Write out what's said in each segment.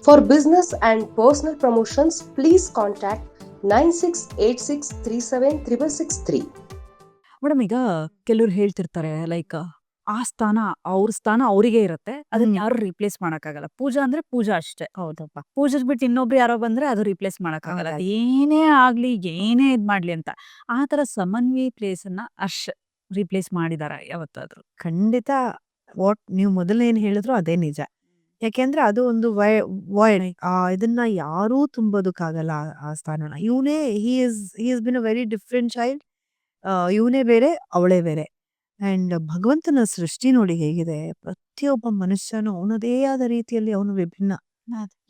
For business and personal promotions, please contact 9686376663. Madam ಈಗ ಕೆಲವ್ರು ಹೇಳ್ತಿರ್ತಾರೆ ಲೈಕ್ ಆ ಸ್ಥಾನ ಅವ್ರ ಸ್ಥಾನ ಅವರಿಗೆ ಇರುತ್ತೆ, ಅದನ್ನ ಯಾರು ರಿಪ್ಲೇಸ್ ಮಾಡಕ್ಕಾಗಲ್ಲ. ಪೂಜಾ ಅಂದ್ರೆ ಪೂಜಾ ಅಷ್ಟೇ. ಹೌದಪ್ಪ. ಪೂಜಾದ್ ಬಿಟ್ಟು ಇನ್ನೊಬ್ರು ಯಾರೋ ಬಂದ್ರೆ ಅದು ರಿಪ್ಲೇಸ್ ಮಾಡಕ್ಕಾಗಲ್ಲ. ಹೌದಾ. ಏನೇ ಆಗ್ಲಿ ಏನೇ ಇದ್ ಮಾಡ್ಲಿ ಅಂತ ಆ ತರ ಸಮನ್ವಿ ಪ್ಲೇಸ್ ಅನ್ನ ರಿಪ್ಲೇಸ್ ಮಾಡಿದಾರ ಯಾವತ್ತಾದ್ರು? ಖಂಡಿತ. ನೀವು ಮೊದಲು ಏನ್ ಹೇಳಿದ್ರು ಅದೇ ನಿಜ. ಯಾಕೆಂದ್ರೆ ಅದು ಒಂದು ವಾಯ್ಡ್. ಇದನ್ನ ಯಾರೂ ತುಂಬೋದಕ್ಕಾಗಲ್ಲ ಆ ಸ್ಥಾನನ. ಇವನೇ he is been a very different child. ಇವನೇ ಬೇರೆ, ಅವಳೇ ಬೇರೆ. ಅಂಡ್ ಭಗವಂತನ ಸೃಷ್ಟಿ ನೋಡಿ ಹೇಗಿದೆ. ಪ್ರತಿಯೊಬ್ಬ ಮನುಷ್ಯನು ಅವನದೇ ಆದ ರೀತಿಯಲ್ಲಿ ಅವನು ವಿಭಿನ್ನ.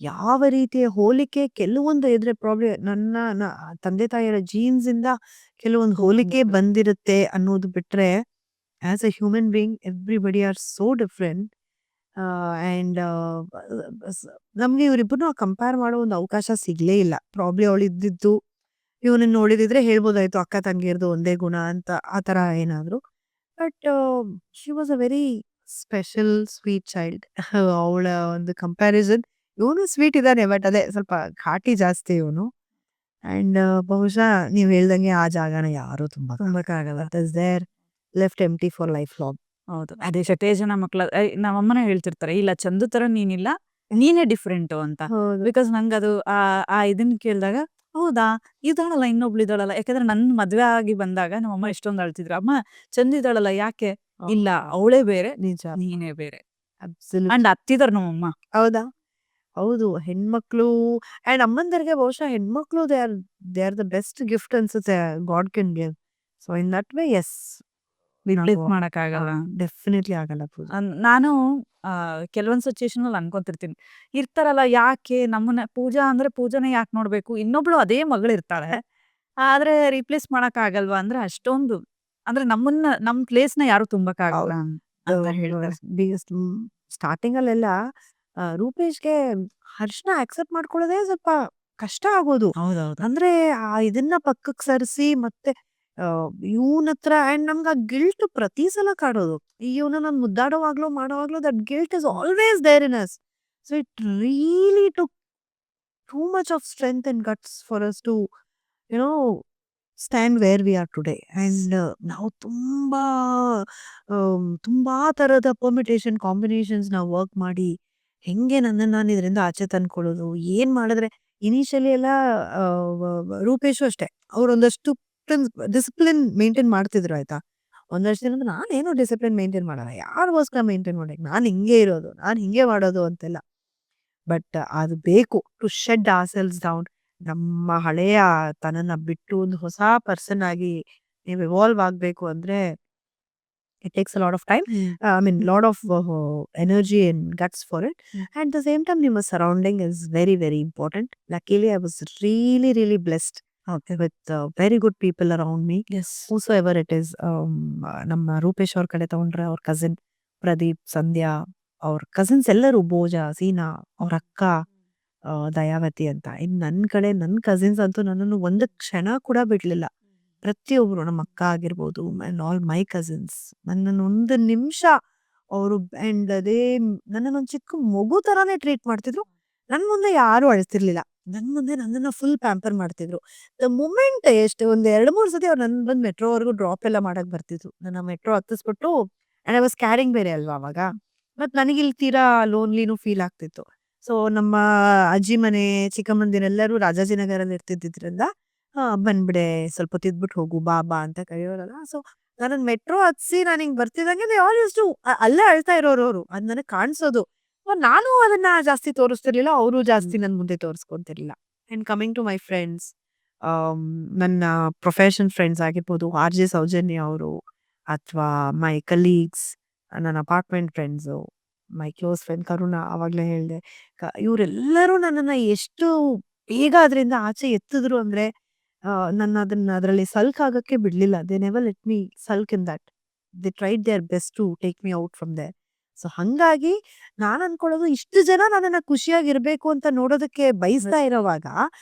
ಯಾವ ರೀತಿಯ ಹೋಲಿಕೆ ಕೆಲವೊಂದು ಇದ್ರೆ ಪ್ರಾಬ್ಲಮ್ ನನ್ನ ತಂದೆ ತಾಯಿಯರ ಜೀನ್ಸ್ ಇಂದ ಕೆಲವೊಂದು ಹೋಲಿಕೆ ಬಂದಿರುತ್ತೆ ಅನ್ನೋದು ಬಿಟ್ರೆ, as a human being everybody are so different. And ನಮ್ಗೆ ಇವರಿಬ್ಬರನ್ನು ಕಂಪೇರ್ ಮಾಡೋ ಒಂದು ಅವಕಾಶ ಸಿಗ್ಲೇ ಇಲ್ಲ. ಪ್ರಾಬ್ಲಿ ಅವಳು ಇದ್ದಿದ್ದು ಇವನನ್ನ ನೋಡಿದಿದ್ರೆ ಹೇಳ್ಬೋದಾಯ್ತು ಅಕ್ಕ ತಂಗಿಯರ್ದು ಒಂದೇ ಗುಣ ಅಂತ, ಆ ತರ ಏನಾದ್ರು. But she was a very special sweet child. ಅವಳ ಒಂದು ಕಂಪ್ಯಾರಿಸನ್, ಇವನು ಸ್ವೀಟ್ ಇದ್ದಾನೆ ಬಟ್ ಅದೇ ಸ್ವಲ್ಪ ಘಾಟಿ ಜಾಸ್ತಿ ಇವನು. ಅಂಡ್ ಬಹುಶಃ ನೀವ್ ಹೇಳ್ದಂಗೆ ಆ ಜಾಗನ ಯಾರು ತುಂಬಕ್ಕಾಗಲ್ಲ. It is there left empty for life long. ಹೌದು, ಅದೇ ಎಷ್ಟೇ ಜನ ಮಕ್ಳ ನಮ್ಮಮ್ಮನೇ ಹೇಳ್ತಿರ್ತಾರೆ, ಇಲ್ಲ ಚಂದು ತರ ನೀನಿಲ್ಲ, ನೀನೇ ಡಿಫ್ರೆಂಟು ಅಂತ. ಬಿಕಾಸ್ ನಂಗೆ ಅದು ಆ ಇದನ್ನ ಕೇಳಿದಾಗ ಹೌದಾ ಇದಾಳಲ್ಲ ಇನ್ನೊಬ್ಳು ಇದಾಳಲ್ಲ. ಯಾಕಂದ್ರೆ ನನ್ ಮದ್ವೆ ಆಗಿ ಬಂದಾಗ ನಮ್ಮಮ್ಮ ಎಷ್ಟೊಂದು ಅಳ್ತಿದ್ರು, ಅಮ್ಮ ಚಂದ ಇದಾಳಲ್ಲ ಯಾಕೆ, ಇಲ್ಲ ಅವಳೇ ಬೇರೆ ನಿಜ. ನೀನೇ ಬೇರೆ Absolute. ಅಂಡ್ ಹತ್ತಿದಾರ ನಮ್ಮಮ್ಮ. ಹೌದಾ. ಹೌದು, ಹೆಣ್ಮಕ್ಳು ಅಂಡ್ ಅಮ್ಮಂದರಿಗೆ ಬಹುಶಃ ಹೆಣ್ಮಕ್ಳು they are the best gift ಅನ್ಸುತ್ತೆ God can give. So in that way yes, replace ಮಾಡಕ್ಕಾಗಲ್ಲ. ಡೆಫಿನೆಟ್ಲಿ ಆಗಲ್ಲ ಪೂಜಾ. ನಾನು ಕೆಲವೊಂದ್ ಸಿಚುಯೇಷನ್ ಅಲ್ಲಿ ಅನ್ಕೊಂತಿರ್ತೀನಿ, ಇರ್ತಾರಲ್ಲ ಯಾಕೆ ನಮ್ಮನ್ನ ಪೂಜಾ ಅಂದ್ರೆ ಪೂಜಾನೇ ಯಾಕೆ ನೋಡ್ಬೇಕು, ಇನ್ನೊಬ್ಳು ಅದೇ ಮಗಳು ಇರ್ತಾಳೆ ಆದ್ರೆ ರಿಪ್ಲೇಸ್ ಮಾಡಕ್ ಆಗಲ್ವಾ ಅಂದ್ರೆ ಅಷ್ಟೊಂದು ಅಂದ್ರೆ ನಮ್ ಪ್ಲೇಸ್ ನ ಯಾರು ತುಂಬಕ್ಕಾಗಲ್ಲ ಅಂತ ಹೇಳ್ತಾರೆ. ಸ್ಟಾರ್ಟಿಂಗ್ ಅಲ್ಲೆಲ್ಲ ರೂಪೇಶ್ಗೆ ಹರ್ಷನ ಆಕ್ಸೆಪ್ಟ್ ಮಾಡ್ಕೊಳ್ಳೋದೇ ಸ್ವಲ್ಪ ಕಷ್ಟ ಆಗೋದು. ಹೌದೌದು. ಅಂದ್ರೆ ಇದನ್ನ ಪಕ್ಕಕ್ಕೆ ಸರಿಸಿ ಮತ್ತೆ ಇವನ ಹತ್ರ ಅಂಡ್ ನಮ್ಗೆ ಆ ಗಿಲ್ಟ್ ಪ್ರತಿ ಸಲ ಕಾಡೋದು. ಇವನ ನಾನು ಮುದ್ದಾಡೋವಾಗ್ಲೂ ಮಾಡೋವಾಗ್ಲೂ that guilt is always there in us. So it really took too much of strength and guts for us to stand where we are today. And ನಾವು ತುಂಬಾ ತರದ ಪರ್ಮಿಟೇಷನ್ ಕಾಂಬಿನೇಷನ್ಸ್ ನಾವು ವರ್ಕ್ ಮಾಡಿ ಹೆಂಗೆ ನನ್ನನ್ನು ನಾನು ಇದರಿಂದ ಆಚೆ ತಂದ್ಕೊಳ್ಳೋದು, ಏನ್ ಮಾಡಿದ್ರೆ ಇನಿಷಿಯಲಿ ಎಲ್ಲ ರೂಪೇಶು ಅಷ್ಟೇ, ಅವ್ರು ಒಂದಷ್ಟು ಡಿಸಿಪ್ಲಿನ್ ಮೇಂಟೈನ್ ಮಾಡ್ತಿದ್ರು ಆಯ್ತಾ. ಒಂದಷ್ಟು ದಿನ ನಾನೇನು ಡಿಸಿಪ್ಲಿನ್ ಮೇಂಟೈನ್ ಮಾಡಲ್ಲ, ಯಾರಿಗೋಸ್ಕರ ಮೇಂಟೈನ್ ಮಾಡಕ್ಕೆ, ನಾನು ಹಿಂಗೆ ಇರೋದು, ನಾನು ಹಿಂಗೆ ಮಾಡೋದು ಅಂತೆಲ್ಲ. ಬಟ್ ಅದು ಬೇಕು to shed our cells down. ನಮ್ಮ ಹಳೆಯ ತನನ ಬಿಟ್ಟು ಒಂದು ಹೊಸ ಪರ್ಸನ್ ಆಗಿ ನೀವು ಇವಾಲ್ವ್ ಆಗ್ಬೇಕು ಅಂದ್ರೆ it takes a lot of time. I mean, lot of energy and guts for it. At the same time, your surrounding is very, very important. Luckily, I was really, really blessed with very good people around me. Yes. Whosoever it is, ನಮ್ಮ ರೂಪೇಶ್ ಅವ್ರ ಕಡೆ ತಗೊಂಡ್ರೆ ಅವ್ರ cousin Pradeep, ಸಂಧ್ಯಾ, ಅವ್ರ cousins ಎಲ್ಲರೂ, ಭೋಜಾ, ಸೀನಾ, ಅವ್ರ ಅಕ್ಕ ದಯಾವತಿ ಅಂತ. ಇನ್ ನನ್ನ ಕಡೆ ನನ್ನ ಕಸಿನ್ಸ್ ಅಂತೂ ನನ್ನನ್ನು ಒಂದು ಕ್ಷಣ ಕೂಡ ಬಿಡ್ಲಿಲ್ಲ. ಪ್ರತಿಯೊಬ್ರು, ನಮ್ಮ ಅಕ್ಕ ಆಗಿರ್ಬೋದು ಅಂಡ್ ಆಲ್ ಮೈ ಕಸಿನ್ಸ್, ನನ್ನನ್ನು ಒಂದು ನಿಮಿಷ ಅವರು ಅಂಡ್ ಅದೇ ನನ್ನನ್ನು ಚಿಕ್ಕ ಮಗು ತರಾನೇ ಟ್ರೀಟ್ ಮಾಡ್ತಿದ್ರು. ನನ್ ಮುಂದೆ ಯಾರು ಅಳ್ತಿರ್ಲಿಲ್ಲ, ನನ್ ಮುಂದೆ ನನ್ನನ್ನ ಫುಲ್ ಪ್ಯಾಂಪರ್ ಮಾಡ್ತಿದ್ರು. ದ ಮೂಮೆಂಟ್ ಎಷ್ಟು ಒಂದ್ 2-3 ಸತಿ ಅವ್ರು ನನ್ ಬಂದು ಮೆಟ್ರೋವರೆಗೂ ಡ್ರಾಪ್ ಎಲ್ಲ ಮಾಡಕ್ ಬರ್ತಿದ್ರು. ನನ್ನ ಮೆಟ್ರೋ ಹತ್ತಿಸ್ಬಿಟ್ಟು, ಅಂಡ್ ಐ ವಾಸ್ ಕ್ಯಾರಿಂಗ್ ಬೇರೆ ಅಲ್ವಾ ಅವಾಗ, ಮತ್ ನನಗಿಲ್ಲಿ ತೀರಾ ಲೋನ್ಲಿನೂ ಫೀಲ್ ಆಗ್ತಿತ್ತು. ಸೊ ನಮ್ಮ ಅಜ್ಜಿ ಮನೆ, ಚಿಕ್ಕಮ್ಮಂದಿರೆಲ್ಲರೂ ರಾಜಾಜಿನಗರಲ್ಲಿ ಇರ್ತಿದ್ದಿದ್ರಿಂದ ಬಂದ್ಬಿಡೆ, ಸ್ವಲ್ಪ ತಿದ್ಬಿಟ್ಟು ಹೋಗು ಬಾಬಾ ಅಂತ ಕರೆಯೋರಲ್ಲ. ಸೊ ನಾನು ಮೆಟ್ರೋ ಹತ್ಸಿ ನಾನು ಹಿಂಗ್ ಬರ್ತಿದಂಗೆ ಆಲ್ ಯೂಸ್ ಟು ಅಲ್ಲೇ ಅಳ್ತಾ ಇರೋರು ಅವರು, ಅದ್ ನನಗೆ ಕಾಣಿಸೋದು. ನಾನು ಅದನ್ನ ಜಾಸ್ತಿ ತೋರಿಸ್ತಿರ್ಲಿಲ್ಲ, ಅವರು ಜಾಸ್ತಿ ನನ್ ಮುಂದೆ ತೋರಿಸ್ಕೊಂತಿರ್ಲಿಲ್ಲ. And coming to my friends, ನನ್ನ ಪ್ರೊಫೆಷನ್ ಫ್ರೆಂಡ್ಸ್ ಆಗಿರ್ಬೋದು, ಆರ್ ಜೆ ಸೌಜನ್ಯ ಅವರು, ಅಥವಾ ಮೈ ಕಲೀಗ್ಸ್, ನನ್ನ apartment friends, my close friend Karuna, ಅವಾಗ್ಲೇ ಹೇಳ್ದೆ, ಇವರೆಲ್ಲರೂ ನನ್ನನ್ನ ಎಷ್ಟು ಬೇಗ ಅದರಿಂದ ಆಚೆ ಎತ್ತಿದ್ರು ಅಂದ್ರೆ, ನನ್ನ ಅದರಲ್ಲಿ ಸಲ್ಕ್ ಆಗಕ್ಕೆ ಬಿಡ್ಲಿಲ್ಲ. They never let me sulk in that. They tried their best to take me out from there. So ಹಂಗಾಗಿ ನಾನು ಅನ್ಕೊಳ್ಳೋದು, ಇಷ್ಟು ಜನ ನನ್ನನ್ನ ಖುಷಿಯಾಗಿರ್ಬೇಕು ಅಂತ ನೋಡೋದಕ್ಕೆ ಬಯಸ್ತಾ ಇರೋವಾಗ,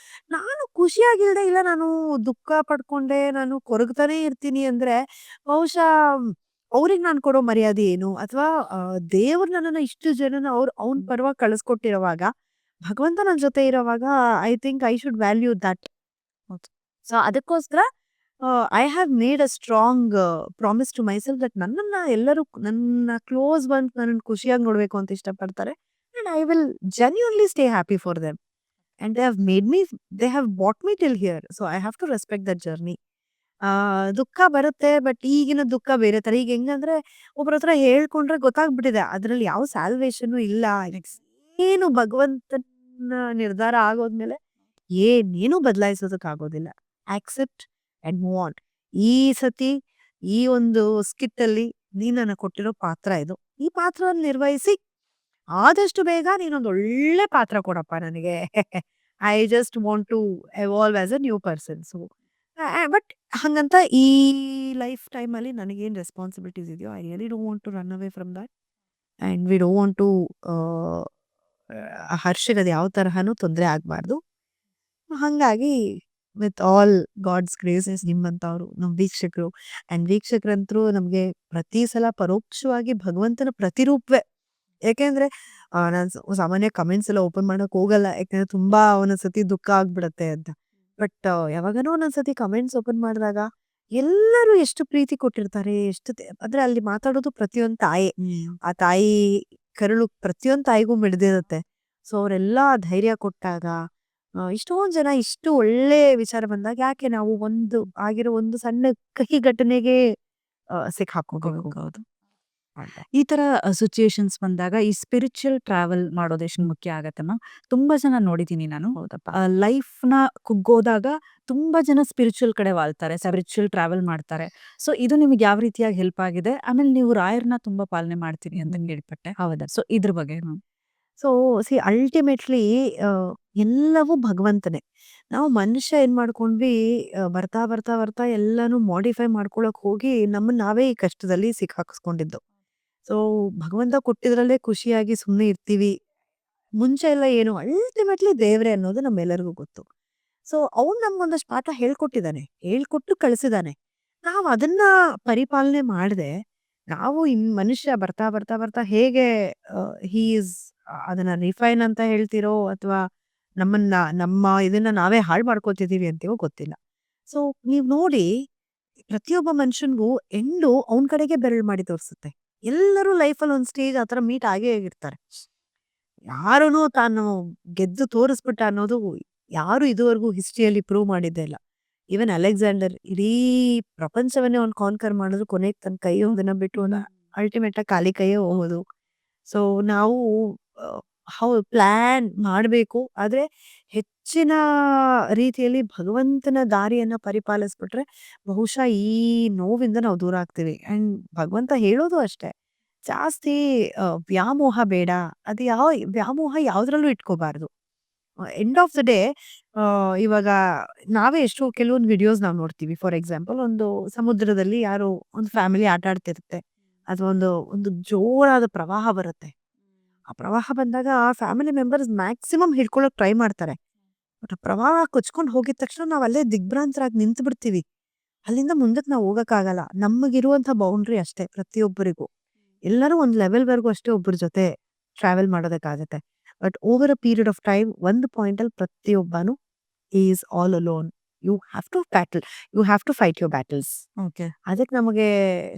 ನಾನು ಖುಷಿಯಾಗಿಲ್ದೆ, ಇಲ್ಲ ನಾನು ದುಃಖ ಪಡ್ಕೊಂಡೆ ನಾನು ಕೊರಗ್ತಾನೆ ಇರ್ತೀನಿ ಅಂದ್ರೆ, ಬಹುಶಃ ಅವ್ರಿಗೆ ನಾನು ಕೊಡೋ ಮರ್ಯಾದೆ ಏನು? ಅಥವಾ ದೇವ್ರು ನನ್ನನ್ನ ಇಷ್ಟು ಜನನ ಅವ್ನ್ ಪರವಾಗಿ ಕಳಿಸ್ಕೊಟ್ಟಿರೋವಾಗ ಭಗವಂತ ನನ್ನ ಜೊತೆ ಇರೋವಾಗ I think I should value that. ಹೌದು. ಸೊ ಅದಕ್ಕೋಸ್ಕರ I have made a strong promise to myself that ನನ್ನನ್ನ ಎಲ್ಲರೂ ನನ್ನ ಕ್ಲೋಸ್ ಬಂದು ನನ್ನನ್ನು ಖುಷಿಯಾಗಿ ನೋಡ್ಬೇಕು ಅಂತ ಇಷ್ಟಪಡ್ತಾರೆ. And I will genuinely stay happy for them. And they have brought me till here. So I have to respect that journey. ದುಃಖ ಬರುತ್ತೆ, ಬಟ್ ಈಗಿನ ದುಃಖ ಬೇರೆ ತರ. ಈಗ ಹೆಂಗಂದ್ರೆ ಒಬ್ರ ಹತ್ರ ಹೇಳ್ಕೊಂಡ್ರೆ ಗೊತ್ತಾಗ್ಬಿಟ್ಟಿದೆ ಅದ್ರಲ್ಲಿ ಯಾವ ಸ್ಯಾಲ್ವೇಶನ್ ಇಲ್ಲ. ಏನು ಭಗವಂತನ ನಿರ್ಧಾರ ಆಗೋದ್ಮೇಲೆ ಏನೇನು ಬದಲಾಯಿಸೋದಕ್ ಆಗೋದಿಲ್ಲ. Accept and move on. ಈ ಸತಿ ಈ ಒಂದು ಸ್ಕಿಟ್ ಅಲ್ಲಿ ನೀನ್ ನನಗೆ ಕೊಟ್ಟಿರೋ ಪಾತ್ರ ಇದು. ಈ ಪಾತ್ರವನ್ನು ನಿರ್ವಹಿಸಿ ಆದಷ್ಟು ಬೇಗ ನೀನೊಂದು ಒಳ್ಳೆ ಪಾತ್ರ ಕೊಡಪ್ಪ ನನಗೆ. I just want to evolve as a new person. So but ಹಂಗಂತ ಈ ಲೈಫ್ ಟೈಮ್ ಅಲ್ಲಿ ನನಗೇನು ರೆಸ್ಪಾನ್ಸಿಬಿಲಿಟೀಸ್ ಇದೆಯೋ I really don't want to run away from that. And we don't want to ಹರ್ಷಿಗೆ ಅದು ಯಾವ ತರಹನೂ ತೊಂದರೆ ಆಗ್ಬಾರ್ದು. ಹಂಗಾಗಿ ವಿತ್ ಆಲ್ ಗಾಡ್ಸ್ ಗ್ರೇಸಸ್ ನಿಮ್ಮಂತವ್ರು ನಮ್ಮ ವೀಕ್ಷಕರು ಅಂಡ್ ವೀಕ್ಷಕರಂತರೂ ನಮ್ಗೆ ಪ್ರತಿ ಸಲ ಪರೋಕ್ಷವಾಗಿ ಭಗವಂತನ ಪ್ರತಿರೂಪವೇ. ಯಾಕೆಂದ್ರೆ ನಾನು ಸಾಮಾನ್ಯ ಕಮೆಂಟ್ಸ್ ಎಲ್ಲ ಓಪನ್ ಮಾಡಕ್ ಹೋಗಲ್ಲ, ಯಾಕಂದ್ರೆ ತುಂಬಾ ಒಂದೊಂದ್ಸತಿ ದುಃಖ ಆಗ್ಬಿಡತ್ತೆ ಅಂತ. ಬಟ್ ಯಾವಾಗನೋ ಒಂದೊಂದ್ಸತಿ ಕಮೆಂಟ್ಸ್ ಓಪನ್ ಮಾಡಿದಾಗ ಎಲ್ಲರೂ ಎಷ್ಟು ಪ್ರೀತಿ ಕೊಟ್ಟಿರ್ತಾರೆ, ಎಷ್ಟು ಅಂದ್ರೆ ಅಲ್ಲಿ ಮಾತಾಡೋದು ಪ್ರತಿಯೊಂದು ತಾಯಿ. ಆ ತಾಯಿ ಕರುಳು ಪ್ರತಿಯೊಂದು ತಾಯಿಗೂ ಮಿಡ್ದಿರುತ್ತೆ. ಸೊ ಅವರೆಲ್ಲಾ ಧೈರ್ಯ ಕೊಟ್ಟಾಗ ಇಷ್ಟೊಂದ್ ಜನ ಇಷ್ಟು ಒಳ್ಳೆ ವಿಚಾರ ಬಂದಾಗ ಯಾಕೆ ನಾವು ಒಂದು ಆಗಿರೋ ಒಂದು ಸಣ್ಣ ಕಹಿ ಘಟನೆಗೆ ಸಿಕ್ಕಾಕೋಬೇಕು. ಹೌದು. ಅಂತ. ಈ ತರ ಸಿಚುಯೇಷನ್ಸ್ ಬಂದಾಗ ಈ ಸ್ಪಿರಿಚುವಲ್ ಟ್ರಾವೆಲ್ ಮಾಡೋದು ಎಷ್ಟು ಮುಖ್ಯ ಆಗತ್ತಮ್ಮ. ತುಂಬಾ ಜನ ನೋಡಿದೀನಿ ನಾನು. ಹೌದಪ್ಪ. ಲೈಫ್ ನ ಕುಗ್ಗೋದಾಗ ತುಂಬಾ ಜನ ಸ್ಪಿರಿಚುವಲ್ ಕಡೆ ವಾಲ್ತಾರೆ, ಸ್ಪಿರಿಚುವಲ್ ಟ್ರಾವೆಲ್ ಮಾಡ್ತಾರೆ. ಸೊ ಇದು ನಿಮ್ಗೆ ಯಾವ ರೀತಿಯಾಗಿ ಹೆಲ್ಪ್ ಆಗಿದೆ? ಆಮೇಲೆ ನೀವು ರಾಯರ್ನ ತುಂಬಾ ಪಾಲನೆ ಮಾಡ್ತೀರಿ ಅಂತ ಕೇಳ್ಪಟ್ಟೆ. ಹೌದಾ. ಸೊ ಇದ್ರ ಬಗ್ಗೆ ಸೊ ಅಲ್ಟಿಮೇಟ್ಲಿ ಎಲ್ಲವೂ ಭಗವಂತನೇ. ನಾವು ಮನುಷ್ಯ ಏನ್ ಮಾಡ್ಕೊಂಡ್ವಿ, ಬರ್ತಾ ಬರ್ತಾ ಬರ್ತಾ ಎಲ್ಲಾನು ಮಾಡಿಫೈ ಮಾಡ್ಕೊಳಕ್ ಹೋಗಿ ನಮ್ಮನ್ನ ನಾವೇ ಈ ಕಷ್ಟದಲ್ಲಿ ಸಿಕ್ಕಾಕಿಸ್ಕೊಂಡಿದ್ದು. ಸೊ ಭಗವಂತ ಕೊಟ್ಟಿದ್ರಲ್ಲೇ ಖುಷಿಯಾಗಿ ಸುಮ್ಮನೆ ಇರ್ತೀವಿ. ಮುಂಚೆ ಎಲ್ಲ ಏನು ಅಲ್ಟಿಮೇಟ್ಲಿ ದೇವ್ರೆ ಅನ್ನೋದು ನಮ್ಮೆಲ್ಲರಿಗೂ ಗೊತ್ತು. ಸೊ ಅವ್ನು ನಮ್ಗೊಂದಷ್ಟು ಪಾಠ ಹೇಳ್ಕೊಟ್ಟಿದ್ದಾನೆ, ಹೇಳ್ಕೊಟ್ಟು ಕಳಿಸಿದಾನೆ. ನಾವು ಅದನ್ನ ಪರಿಪಾಲನೆ ಮಾಡದೆ ನಾವು ಮನುಷ್ಯ ಬರ್ತಾ ಬರ್ತಾ ಬರ್ತಾ ಹೇಗೆ ಹೀಸ್ ಅದನ್ನ ರಿಫೈನ್ ಅಂತ ಹೇಳ್ತಿರೋ ಅಥವಾ ನಮ್ಮ ಇದನ್ನ ನಾವೇ ಹಾಳು ಮಾಡ್ಕೊತಿದೀವಿ ಅಂತೀವೋ ಗೊತ್ತಿಲ್ಲ. ಸೊ ನೀವ್ ನೋಡಿ, ಪ್ರತಿಯೊಬ್ಬ ಮನುಷ್ಯನ್ಗೂ ಎಂಡು ಅವನ್ ಕಡೆಗೆ ಬೆರಳು ಮಾಡಿ ತೋರಿಸುತ್ತೆ. ಎಲ್ಲರೂ ಲೈಫಲ್ಲಿ ಒಂದ್ ಸ್ಟೇಜ್ ಆತರ ಮೀಟ್ ಆಗೇ ಆಗಿರ್ತಾರೆ. ಯಾರೂನು ತಾನು ಗೆದ್ದು ತೋರಿಸ್ಬಿಟ್ಟ ಅನ್ನೋದು ಯಾರು ಇದುವರೆಗೂ ಹಿಸ್ಟ್ರಿಯಲ್ಲಿ ಪ್ರೂವ್ ಮಾಡಿದ್ದೇ ಇಲ್ಲ. ಈವನ್ ಅಲೆಕ್ಸಾಂಡರ್ ಇಡೀ ಪ್ರಪಂಚವನ್ನೇ ಅವ್ನು ಕಾನ್ಕರ್ ಮಾಡಿದ್ರು ಕೊನೆಗೆ ತನ್ನ ಕೈ ಒಂದನ್ನ ಬಿಟ್ಟು ಅಲ್ಟಿಮೇಟ್ ಆಗಿ ಖಾಲಿ ಕೈಯೇ ಹೋಗೋದು. ಸೊ ನಾವು ಪ್ಲಾನ್ ಮಾಡಬೇಕು, ಆದ್ರೆ ಹೆಚ್ಚಿನ ರೀತಿಯಲ್ಲಿ ಭಗವಂತನ ದಾರಿಯನ್ನ ಪರಿಪಾಲಿಸ್ಬಿಟ್ರೆ ಬಹುಶಃ ಈ ನೋವಿಂದ ನಾವು ದೂರ ಆಗ್ತೀವಿ. ಅಂಡ್ ಭಗವಂತ ಹೇಳೋದು ಅಷ್ಟೇ, ಜಾಸ್ತಿ ವ್ಯಾಮೋಹ ಬೇಡ. ಅದು ವ್ಯಾಮೋಹ ಯಾವ್ದ್ರಲ್ಲೂ ಇಟ್ಕೋಬಾರ್ದು. ಎಂಡ್ ಆಫ್ ದ ಡೇ ಇವಾಗ ನಾವೇ ಎಷ್ಟೋ ಕೆಲವೊಂದು ವಿಡಿಯೋಸ್ ನಾವು ನೋಡ್ತೀವಿ. ಫಾರ್ ಎಕ್ಸಾಂಪಲ್, ಒಂದು ಸಮುದ್ರದಲ್ಲಿ ಯಾರೋ ಒಂದು ಫ್ಯಾಮಿಲಿ ಆಟ ಆಡ್ತಿರುತ್ತೆ, ಅಥವಾ ಒಂದು ಜೋರಾದ ಪ್ರವಾಹ ಬರುತ್ತೆ. ಆ ಪ್ರವಾಹ ಬಂದಾಗ ಆ ಫ್ಯಾಮಿಲಿ ಮೆಂಬರ್ಸ್ ಮ್ಯಾಕ್ಸಿಮಮ್ ಹಿಡ್ಕೊಳಕ್ ಟ್ರೈ ಮಾಡ್ತಾರೆ. ಬಟ್ ಆ ಪ್ರವಾಹ ಕೊಚ್ಕೊಂಡು ಹೋಗಿದ ತಕ್ಷಣ ನಾವ್ ಅಲ್ಲೇ ದಿಗ್ಭ್ರಾಂತರಾಗಿ ನಿಂತು ಬಿಡ್ತೀವಿ. ಅಲ್ಲಿಂದ ಮುಂದಕ್ಕೆ ನಾವು ಹೋಗಕ್ಕಾಗಲ್ಲ. ನಮಗಿರುವಂತ ಬೌಂಡ್ರಿ ಅಷ್ಟೇ ಪ್ರತಿಯೊಬ್ಬರಿಗೂ. ಎಲ್ಲರೂ ಒಂದ್ ಲೆವೆಲ್ ವರ್ಗೂ ಅಷ್ಟೇ ಒಬ್ಬರ ಜೊತೆ ಟ್ರಾವೆಲ್ ಮಾಡೋದಕ್ಕಾಗತ್ತೆ. But over a period of time ಒಂದು ಪಾಯಿಂಟ್ ಅಲ್ಲಿ ಪ್ರತಿಯೊಬ್ಬನು is all alone. You have to battle, you have to fight your battles. Okay. ಅದಕ್ಕೆ ನಮಗೆ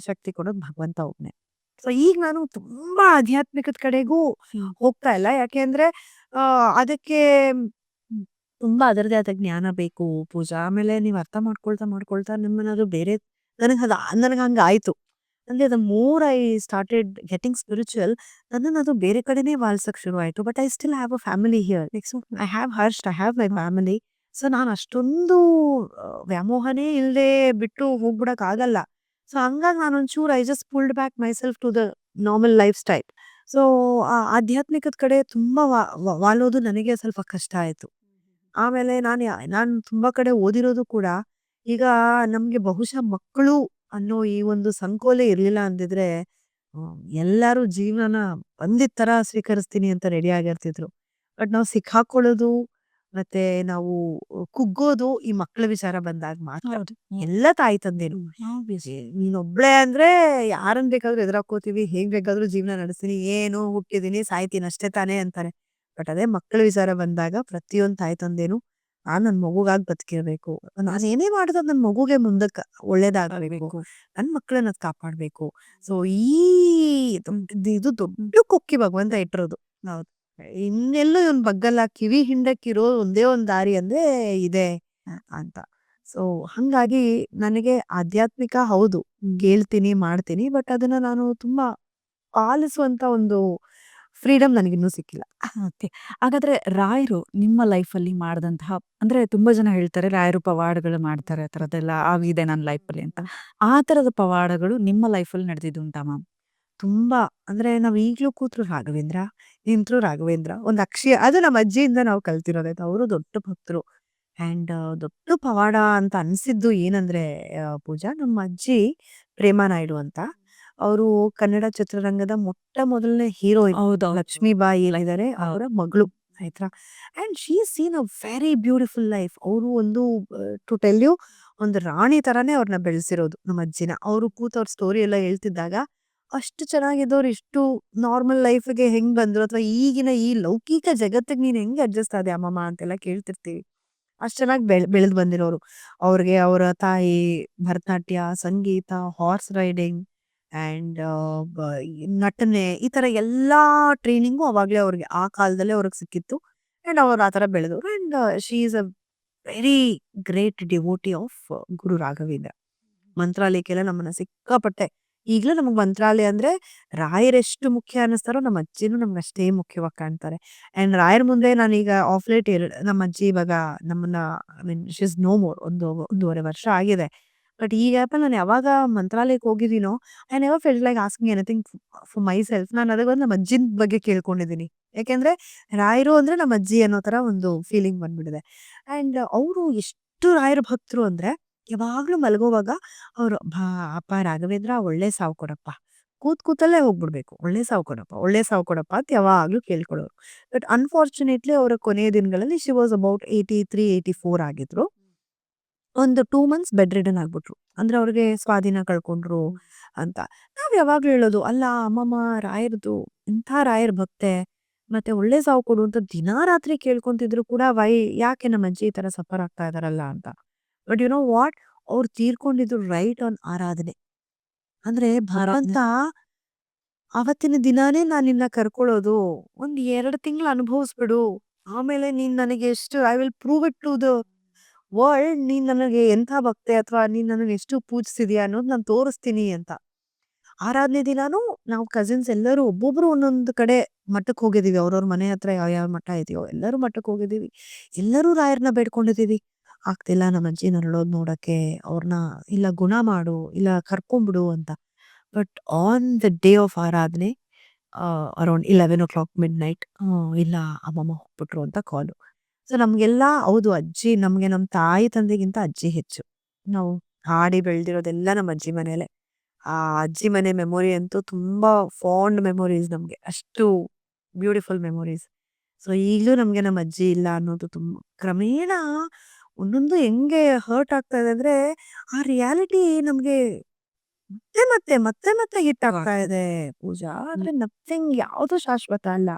ಶಕ್ತಿ ಕೊಡೋದು ಭಗವಂತ ಒಬ್ನೇ. ಸೊ ಈಗ ನಾನು ತುಂಬಾ ಆಧ್ಯಾತ್ಮಿಕದ ಕಡೆಗೂ ಹೋಗ್ತಾ ಇಲ್ಲ. ಯಾಕೆಂದ್ರೆ ಅದಕ್ಕೆ ತುಂಬಾ ಅದರದೇ ಆದ ಜ್ಞಾನ ಬೇಕು, ಪೂಜಾ. ಆಮೇಲೆ ನೀವ್ ಅರ್ಥ ಮಾಡ್ಕೊಳ್ತಾ ನಿಮ್ಮನ್ನದು ಬೇರೆ ನನಗೆ ಹಂಗಾಯ್ತು. ಅಂದ್ರೆ the more I started getting spiritual, ಅದು ಬೇರೆ ಕಡೆನೇ ವಾಲ್ಸಕ್ ಶುರು ಆಯ್ತು. But I still have a family here. I have Harsh, I have my family. So ನಾನು ಅಷ್ಟೊಂದು ವ್ಯಾಮೋಹನೇ ಇಲ್ಲದೆ ಬಿಟ್ಟು ಹೋಗ್ಬಿಡಕ್ ಆಗಲ್ಲ. ಸೊ ಹಂಗಾಗಿ ನಾನೊಂಚೂರು I just pulled back myself to the normal lifestyle. So ಆಧ್ಯಾತ್ಮಿಕದ ಕಡೆ ತುಂಬಾ ವಾಲೋದು ನನಗೆ ಸ್ವಲ್ಪ ಕಷ್ಟ ಆಯ್ತು. ಆಮೇಲೆ ನಾನು ತುಂಬಾ ಕಡೆ ಓದಿರೋದು ಕೂಡ, ಈಗ ನಮ್ಗೆ ಬಹುಶಃ ಮಕ್ಕಳು ಅನ್ನೋ ಈ ಒಂದು ಸಂಕೋಲೆ ಇರ್ಲಿಲ್ಲ ಅಂದಿದ್ರೆ ಎಲ್ಲಾರು ಜೀವನನ ಬಂದಿದ್ ತರ ಸ್ವೀಕರಿಸ್ತೀನಿ ಅಂತ ರೆಡಿ ಆಗಿರ್ತಿದ್ರು. ಬಟ್ ನಾವು ಸಿಕ್ಕಾಕೊಳ್ಳೋದು ಮತ್ತೆ ನಾವು ಕುಗ್ಗೋದು ಈ ಮಕ್ಕಳ ವಿಚಾರ ಬಂದಾಗ ಮಾತ್ರ. ಎಲ್ಲ ತಾಯಿ ತಂದೆನು. ನೀನೊಬ್ಳೆ ಅಂದ್ರೆ ಯಾರನ್ ಬೇಕಾದ್ರೂ ಎದುರಾಕೋತೀವಿ, ಹೇಗ್ ಬೇಕಾದ್ರೂ ಜೀವನ ನಡೆಸ್ತೀನಿ, ಏನು ಹುಟ್ಟಿದೀನಿ ಸಾಯ್ತೀನಿ ಅಷ್ಟೇ ತಾನೇ ಅಂತಾರೆ. ಬಟ್ ಅದೇ ಮಕ್ಕಳ ವಿಚಾರ ಬಂದಾಗ ಪ್ರತಿಯೊಂದು ತಾಯಿ ತಂದೆನು ನನ್ ಮಗುಗಾಗಿ ಬದುಕಿರ್ಬೇಕು, ನಾನು ಏನೇ ಮಾಡಿದ್ರು ನನ್ ಮಗುಗೆ ಮುಂದಕ್ಕೆ ಒಳ್ಳೇದಾಗಬೇಕು, ನನ್ ಮಕ್ಕಳನ್ನ ಅದ್ ಕಾಪಾಡ್ಬೇಕು. ಸೊ ಇದು ದೊಡ್ಡ ಕೊಕ್ಕಿ ಭಗವಂತ ಇಟ್ಟಿರೋದು. ಹೌದು, ಇನ್ನೆಲ್ಲೂ ಇವನ್ ಬಗ್ಗಲ್ಲ, ಕಿವಿ ಹಿಂಡಕ್ಕಿರೋ ಒಂದೇ ಒಂದ್ ದಾರಿ ಅಂದ್ರೆ ಇದೆ ಅಂತ. ಸೊ ಹಂಗಾಗಿ ನನಗೆ ಆಧ್ಯಾತ್ಮಿಕ ಹೌದು ಕೇಳ್ತೀನಿ ಮಾಡ್ತೀನಿ, ಬಟ್ ಅದನ್ನ ನಾನು ತುಂಬಾ ಪಾಲಿಸುವಂತ ಒಂದು ಫ್ರೀಡಮ್ ನನಗಿನ್ನೂ ಸಿಕ್ಕಿಲ್ಲ. ಓಕೆ. ಹಾಗಾದ್ರೆ ರಾಯರು ನಿಮ್ಮ ಲೈಫಲ್ಲಿ ಮಾಡಿದಂತಹ, ಅಂದ್ರೆ ತುಂಬಾ ಜನ ಹೇಳ್ತಾರೆ ರಾಯರು ಪವಾಡಗಳು ಮಾಡ್ತಾರೆ, ಆ ಥರದ್ದೆಲ್ಲ ಆಗಿದೆ ನನ್ನ ಲೈಫಲ್ಲಿ ಅಂತ. ಆ ಥರದ ಪವಾಡಗಳು ನಿಮ್ಮ ಲೈಫಲ್ಲಿ ನಡೆದಿದ್ದುಂಟಾ ಮ್ಯಾಮ್? ತುಂಬಾ ಅಂದ್ರೆ ನಾವ್ ಈಗ್ಲೂ ಕೂತ್ರು ರಾಘವೇಂದ್ರ, ನಿಂತ್ರು ರಾಘವೇಂದ್ರ, ಒಂದ್ ಅಕ್ಷಯ ಅದು ನಮ್ಮ ಅಜ್ಜಿಯಿಂದ ನಾವು ಕಲ್ತಿರೋದಾಯ್ತು. ಅವರು ದೊಡ್ಡ ಭಕ್ತರು. ಅಂಡ್ ದೊಡ್ಡ ಪವಾಡ ಅಂತ ಅನ್ಸಿದ್ದು ಏನಂದ್ರೆ ಪೂಜಾ, ನಮ್ಮ ಅಜ್ಜಿ ಪ್ರೇಮಾ ನಾಯ್ಡು ಅಂತ. ಅವರು ಕನ್ನಡ ಚಿತ್ರರಂಗದ ಮೊಟ್ಟ ಮೊದಲನೇ ಹೀರೋಯಿನ್ ಹೌದೌದು. ಲಕ್ಷ್ಮೀಬಾಯಿ ಇದ್ದಾರೆ, ಹೌದು. ಅವರ ಮಗಳು ಆಯ್ತಾ. And she seen a very beautiful life. ಅವರು ಒಂದು ಟು ಟೆಲ್ ಯು, ಒಂದು ರಾಣಿ ತರಾನೇ ಅವ್ರನ್ನ ಬೆಳೆಸಿರೋದು ನಮ್ಮ ಅಜ್ಜಿನ. ಅವರು ಕೂತ್ ಅವ್ರ ಸ್ಟೋರಿ ಎಲ್ಲ ಹೇಳ್ತಿದ್ದಾಗ ಅಷ್ಟು ಚೆನ್ನಾಗಿದ್ದವ್ರು ಇಷ್ಟು ನಾರ್ಮಲ್ ಲೈಫ್ಗೆ ಹೆಂಗ್ ಬಂದ್ರು, ಅಥವಾ ಈಗಿನ ಈ ಲೌಕಿಕ ಜಗತ್ತಿಗೆ ನೀನ್ ಹೆಂಗ್ ಅಡ್ಜಸ್ಟ್ ಆದೆ ಅಮ್ಮಮ್ಮ ಅಂತೆಲ್ಲ ಕೇಳ್ತಿರ್ತೀವಿ. ಅಷ್ಟ್ ಚೆನ್ನಾಗಿ ಬೆಳೆದ್ ಬಂದಿರೋರು. ಅವ್ರಿಗೆ ಅವರ ತಾಯಿ ಭರತನಾಟ್ಯ, ಸಂಗೀತ, ಹಾರ್ಸ್ ರೈಡಿಂಗ್ ಅಂಡ್ ನಟನೆ, ಈ ತರ ಎಲ್ಲಾ ಟ್ರೈನಿಂಗು ಅವಾಗ್ಲೇ ಅವ್ರಿಗೆ ಆ ಕಾಲದಲ್ಲೇ ಅವ್ರಿಗೆ ಸಿಕ್ಕಿತ್ತು. ಅಂಡ್ ಅವ್ರು ಆ ತರ ಬೆಳೆದವರು. And she is a very great devotee of Guru Raghavendra. ಮಂತ್ರಾಲಯಕ್ಕೆಲ್ಲ ನಮ್ಮನ್ನ ಸಿಕ್ಕಾಪಟ್ಟೆ, ಈಗ್ಲೂ ನಮಗ್ ಮಂತ್ರಾಲಯ ಅಂದ್ರೆ ರಾಯರೆಷ್ಟು ಮುಖ್ಯ ಅನ್ನಿಸ್ತಾರೋ ನಮ್ಮ ಅಜ್ಜಿನೂ ನಮ್ಗೆ ಅಷ್ಟೇ ಮುಖ್ಯವಾಗಿ ಕಾಣ್ತಾರೆ. ಅಂಡ್ ರಾಯರ್ ಮುಂದೆ ನಾನೀಗ ಆಫ್ ಲೇಟ್ ನಮ್ಮ ಅಜ್ಜಿ ಇವಾಗ ನಮ್ಮನ್ನ I mean she is no more, ಒಂದೂವರೆ ವರ್ಷ ಆಗಿದೆ. ಬಟ್ ಈ ಗ್ಯಾಪ್ ನಾನು ಯಾವಾಗ ಮಂತ್ರಾಲಯಕ್ಕೆ ಹೋಗಿದ್ದೀನೋ, I never felt like asking anything for myself. ನಾನು ಅದಕ್ಕೆ ನಮ್ಮ ಅಜ್ಜಿನ ಬಗ್ಗೆ ಕೇಳ್ಕೊಂಡಿದ್ದೀನಿ. ಯಾಕೆಂದ್ರೆ ರಾಯರು ಅಂದ್ರೆ ನಮ್ಮ ಅಜ್ಜಿ ಅನ್ನೋ ತರ ಒಂದು ಫೀಲಿಂಗ್ ಬಂದ್ಬಿಟ್ಟಿದೆ. ಅಂಡ್ ಅವರು ಎಷ್ಟು ರಾಯರ ಭಕ್ತರು ಅಂದ್ರೆ, ಯಾವಾಗ್ಲೂ ಮಲಗೋವಾಗ ಅವ್ರು ಅಪ್ಪ ರಾಘವೇಂದ್ರ ಒಳ್ಳೆ ಸಾವು ಕೊಡಪ್ಪ, ಕೂತಲ್ಲೇ ಹೋಗ್ಬಿಡ್ಬೇಕು, ಒಳ್ಳೆ ಸಾವು ಕೊಡಪ್ಪ, ಒಳ್ಳೆ ಸಾವು ಕೊಡಪ್ಪ ಅಂತ ಯಾವಾಗ್ಲೂ ಕೇಳ್ಕೊಳ್ಳೋರು. ಬಟ್ ಅನ್ಫಾರ್ಚುನೇಟ್ಲಿ ಅವರ ಕೊನೆಯ ದಿನಗಳಲ್ಲಿ ಶಿ ವಾಸ್ ಅಬೌಟ್ 83, 84 ಆಗಿದ್ರು. ಒಂದು 2 ಮಂತ್ಸ್ ಬೆಡ್ ರಿಡನ್ ಆಗ್ಬಿಟ್ರು. ಅಂದ್ರೆ ಅವ್ರಿಗೆ ಸ್ವಾಧೀನ ಕಳ್ಕೊಂಡ್ರು ಅಂತ. ನಾವ್ ಯಾವಾಗ್ಲೂ ಹೇಳೋದು, ಅಲ್ಲ ಅಮ್ಮಮ್ಮ ರಾಯರ್ದು ಇಂಥ ರಾಯರ್ ಭಕ್ತೆ, ಮತ್ತೆ ಒಳ್ಳೆ ಸಾವು ಕೊಡು ಅಂತ ದಿನಾ ರಾತ್ರಿ ಕೇಳ್ಕೊಂತಿದ್ರು ಕೂಡ ಯಾಕೆ ನಮ್ಮ ಅಜ್ಜಿ ಈ ತರ ಸಫರ್ ಆಗ್ತಾ ಇದಾರಲ್ಲ ಅಂತ. ಬಟ್ ಯು ನೋ ವಾಟ್, ಅವ್ರು ತೀರ್ಕೊಂಡಿದ್ರು ರೈಟ್ ಆನ್ ಆರಾಧನೆ. ಅಂದ್ರೆ ಭಗವಂತ ಅವತ್ತಿನ ದಿನಾನೇ ನಾನ್ ನಿನ್ನ ಕರ್ಕೊಳ್ಳೋದು, ಒಂದ್ 2 ತಿಂಗಳು ಅನುಭವಿಸ್ಬಿಡು, ಆಮೇಲೆ ನೀನ್ ನನಗೆ ಎಷ್ಟು I will prove it to the world, ನೀನ್ ನನಗೆ ಎಂಥ ಭಕ್ತೆ ಅಥವಾ ನೀನ್ ನನಗೆ ಎಷ್ಟು ಪೂಜಿಸಿದ್ಯಾ ಅನ್ನೋದು ನಾನು ತೋರಿಸ್ತೀನಿ ಅಂತ. ಆರಾಧನೆ ದಿನಾನು ನಾವು ಕಸಿನ್ಸ್ ಎಲ್ಲರೂ ಒಬ್ಬೊಬ್ರು ಒಂದೊಂದು ಕಡೆ ಮಠಕ್ಕೆ ಹೋಗಿದೀವಿ. ಅವ್ರವ್ರ ಮನೆ ಹತ್ರ ಯಾವ ಮಠ ಇದೆಯೋ ಎಲ್ಲರೂ ಮಠಕ್ಕೆ ಹೋಗಿದೀವಿ. ಎಲ್ಲರೂ ರಾಯರ್ನ ಬೇಡ್ಕೊಂಡಿದೀವಿ. ಆಗ್ತಿಲ್ಲ ನಮ್ಮ ಅಜ್ಜಿ ನರಳೋದ್ ನೋಡಕ್ಕೆ, ಅವ್ರನ್ನ ಇಲ್ಲ ಗುಣ ಮಾಡು, ಇಲ್ಲ ಕರ್ಕೊಂಡ್ಬಿಡು ಅಂತ. But on the day of ಆರಾಧನೆ ಅರೌಂಡ್ 11 ಮಿಡ್ ನೈಟ್, ಇಲ್ಲ ಅಮ್ಮಮ್ಮ ಹೋಗ್ಬಿಟ್ರು ಅಂತ ಕಾಲು. ಸೊ ನಮ್ಗೆಲ್ಲ ಹೌದು, ಅಜ್ಜಿ ನಮ್ಗೆ ನಮ್ ತಾಯಿ ತಂದೆಗಿಂತ ಅಜ್ಜಿ ಹೆಚ್ಚು. ನಾವು ಹಾಡಿ ಬೆಳ್ದಿರೋದೆಲ್ಲ ನಮ್ಮ ಅಜ್ಜಿ ಮನೇಲೆ. ಆ ಅಜ್ಜಿ ಮನೆ ಮೆಮೊರಿ ಅಂತೂ ತುಂಬಾ ಫಾಂಡ್ ಮೆಮೊರೀಸ್ ನಮ್ಗೆ, ಅಷ್ಟು ಬ್ಯೂಟಿಫುಲ್ ಮೆಮೊರೀಸ್. ಸೊ ಈಗ್ಲೂ ನಮ್ಗೆ ನಮ್ಮ ಅಜ್ಜಿ ಇಲ್ಲ ಅನ್ನೋದು ಕ್ರಮೇಣ ಒಂದೊಂದು ಹೆಂಗೆ ಹರ್ಟ್ ಆಗ್ತಾ ಇದೆ ಅಂದ್ರೆ, ಆ ರಿಯಾಲಿಟಿ ನಮ್ಗೆ ಮತ್ತೆ ಮತ್ತೆ ಮತ್ತೆ ಮತ್ತೆ ಹಿಟ್ ಆಗ್ತಾ ಇದೆ ಪೂಜಾ. ಆದ್ರೆ ನಥಿಂಗ್ ಯಾವುದು ಶಾಶ್ವತ ಅಲ್ಲ.